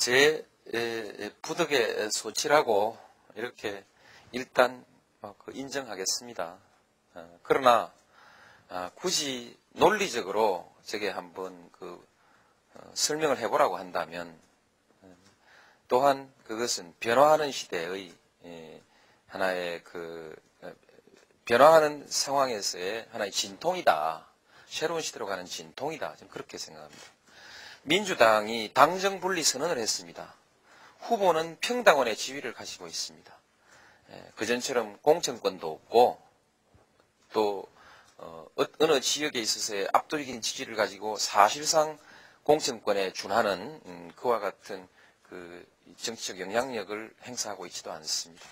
제 부덕의 소치라고 이렇게 일단 인정하겠습니다. 그러나 굳이 논리적으로 저게 한번 설명을 해보라고 한다면 또한 그것은 변화하는 시대의 하나의 변화하는 상황에서의 하나의 진통이다. 새로운 시대로 가는 진통이다. 저는 그렇게 생각합니다. 민주당이 당정 분리 선언을 했습니다. 후보는 평당원의 지위를 가지고 있습니다. 그전처럼 공천권도 없고 또 어느 지역에 있어서의 압도적인 지지를 가지고 사실상 공천권에 준하는 그와 같은 정치적 영향력을 행사하고 있지도 않습니다.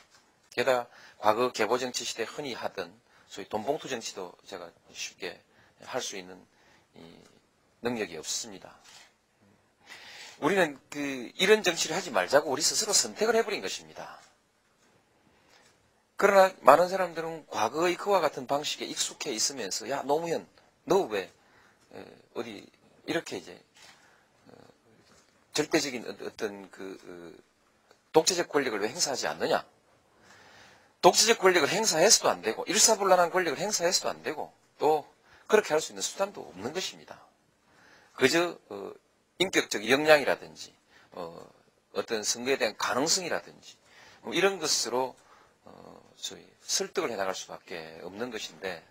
게다가 과거 개보정치 시대에 흔히 하던 소위 돈봉투 정치도 제가 쉽게 할 수 있는 능력이 없습니다. 우리는 이런 정치를 하지 말자고 우리 스스로 선택을 해버린 것입니다. 그러나 많은 사람들은 과거의 그와 같은 방식에 익숙해 있으면서 야 노무현 너 왜 어디 이렇게 이제 절대적인 어떤 독재적 권력을 왜 행사하지 않느냐? 독재적 권력을 행사해서도 안 되고 일사불란한 권력을 행사해서도 안 되고 또 그렇게 할 수 있는 수단도 없는 것입니다. 그저 인격적 역량이라든지 어떤 선거에 대한 가능성이라든지 이런 것으로 저희 설득을 해나갈 수밖에 없는 것인데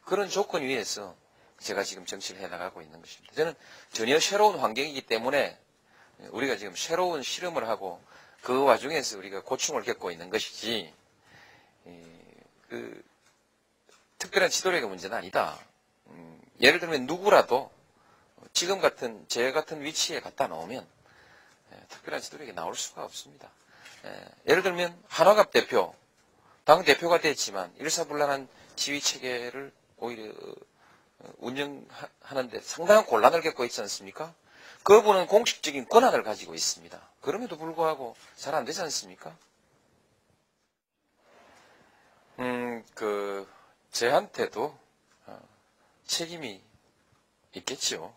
그런 조건 위에서 제가 지금 정치를 해나가고 있는 것입니다. 저는 전혀 새로운 환경이기 때문에 우리가 지금 새로운 실험을 하고 그 와중에서 우리가 고충을 겪고 있는 것이지 특별한 지도력의 문제는 아니다. 예를 들면 누구라도 지금 같은 제 같은 위치에 갖다 놓으면 특별한 지도력이 나올 수가 없습니다. 예를 들면 한화갑 대표 당 대표가 됐지만 일사불란한 지휘 체계를 오히려 운영하는데 상당한 곤란을 겪고 있지 않습니까? 그분은 공식적인 권한을 가지고 있습니다. 그럼에도 불구하고 잘 안 되지 않습니까? 저한테도 책임이 있겠죠.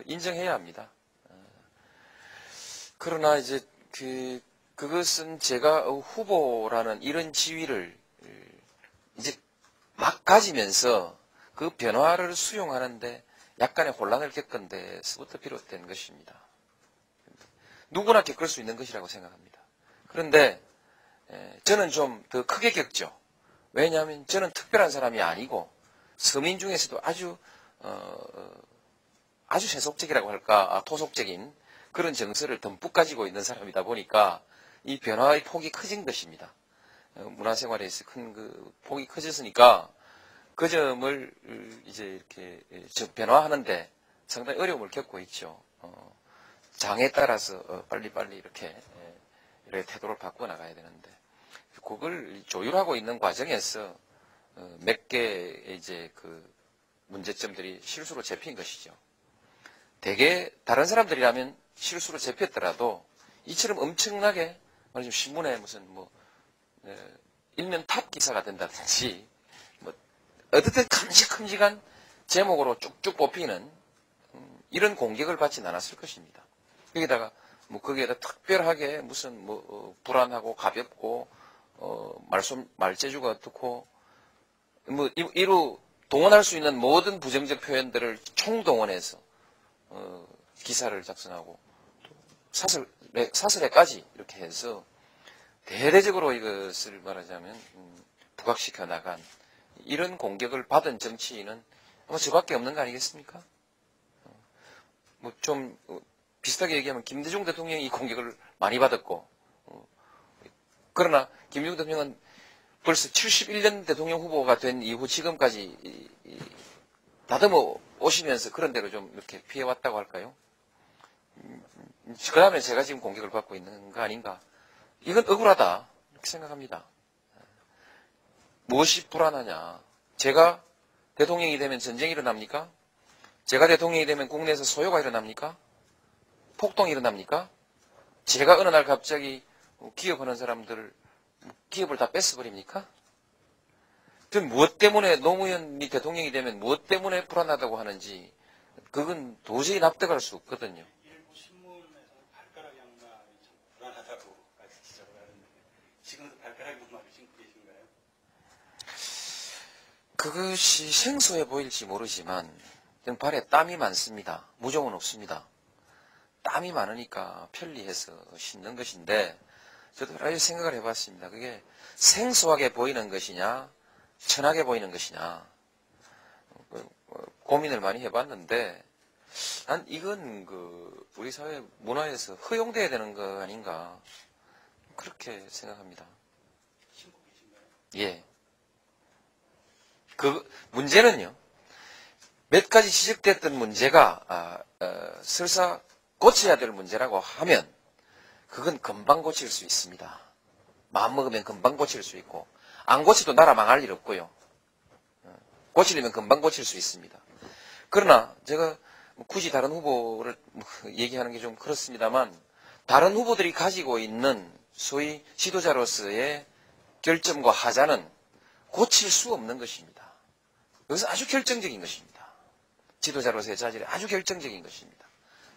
인정해야 합니다. 그러나 이제 그것은 제가 후보라는 이런 지위를 이제 막 가지면서 그 변화를 수용하는데 약간의 혼란을 겪은 데서부터 비롯된 것입니다. 누구나 겪을 수 있는 것이라고 생각합니다. 그런데 저는 좀 더 크게 겪죠. 왜냐하면 저는 특별한 사람이 아니고 서민 중에서도 아주 세속적이라고 할까 토속적인 그런 정서를 듬뿍 가지고 있는 사람이다 보니까 이 변화의 폭이 커진 것입니다. 문화생활에서 큰 폭이 커졌으니까 그 점을 이제 이렇게 변화하는데 상당히 어려움을 겪고 있죠. 장에 따라서 빨리빨리 이렇게 태도를 바꿔 나가야 되는데 그걸 조율하고 있는 과정에서 몇 개의 이제 문제점들이 실수로 잡힌 것이죠. 대개 다른 사람들이라면 실수로 잡혔더라도 이처럼 엄청나게 말하자면 신문에 무슨 일면 탑 기사가 된다든지 어쨌든 큼직큼직한 제목으로 쭉쭉 뽑히는 이런 공격을 받지는 않았을 것입니다. 거기에다 특별하게 무슨 불안하고 가볍고 말재주가 어떻고 이루 동원할 수 있는 모든 부정적 표현들을 총동원해서 기사를 작성하고 사설에까지 이렇게 해서 대대적으로 이것을 말하자면 부각시켜 나간 이런 공격을 받은 정치인은 아마 저밖에 없는 거 아니겠습니까? 좀 비슷하게 얘기하면 김대중 대통령이 이 공격을 많이 받았고 그러나 김대중 대통령은 벌써 71년 대통령 후보가 된 이후 지금까지 다듬어 오시면서 그런 대로 좀 이렇게 피해왔다고 할까요? 그 다음에 제가 지금 공격을 받고 있는 거 아닌가? 이건 억울하다 이렇게 생각합니다. 무엇이 불안하냐? 제가 대통령이 되면 전쟁이 일어납니까? 제가 대통령이 되면 국내에서 소요가 일어납니까? 폭동이 일어납니까? 제가 어느 날 갑자기 기업하는 사람들을 기업을 다 뺏어버립니까? 무엇 때문에 노무현이 대통령이 되면 무엇 때문에 불안하다고 하는지 그건 도저히 납득할 수 없거든요. 일부 신문에서는 발가락이 목마를 신고 계신가요? 그것이 생소해 보일지 모르지만 저는 발에 땀이 많습니다. 무좀은 없습니다. 땀이 많으니까 편리해서 신는 것인데 저도 여러 가지 생각을 해봤습니다. 그게 생소하게 보이는 것이냐 천하게 보이는 것이냐 고민을 많이 해봤는데 난 이건 우리 사회 문화에서 허용돼야 되는 거 아닌가 그렇게 생각합니다. 신고 계신가요? 예. 문제는요. 몇 가지 지적됐던 문제가 설사 고쳐야 될 문제라고 하면 그건 금방 고칠 수 있습니다. 마음먹으면 금방 고칠 수 있고 안 고쳐도 나라 망할 일 없고요. 고치려면 금방 고칠 수 있습니다. 그러나 제가 굳이 다른 후보를 얘기하는 게 좀 그렇습니다만 다른 후보들이 가지고 있는 소위 지도자로서의 결점과 하자는 고칠 수 없는 것입니다. 여기서 아주 결정적인 것입니다. 지도자로서의 자질이 아주 결정적인 것입니다.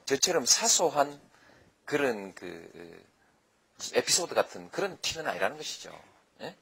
저처럼 사소한 그런 에피소드 같은 그런 티는 아니라는 것이죠. 예?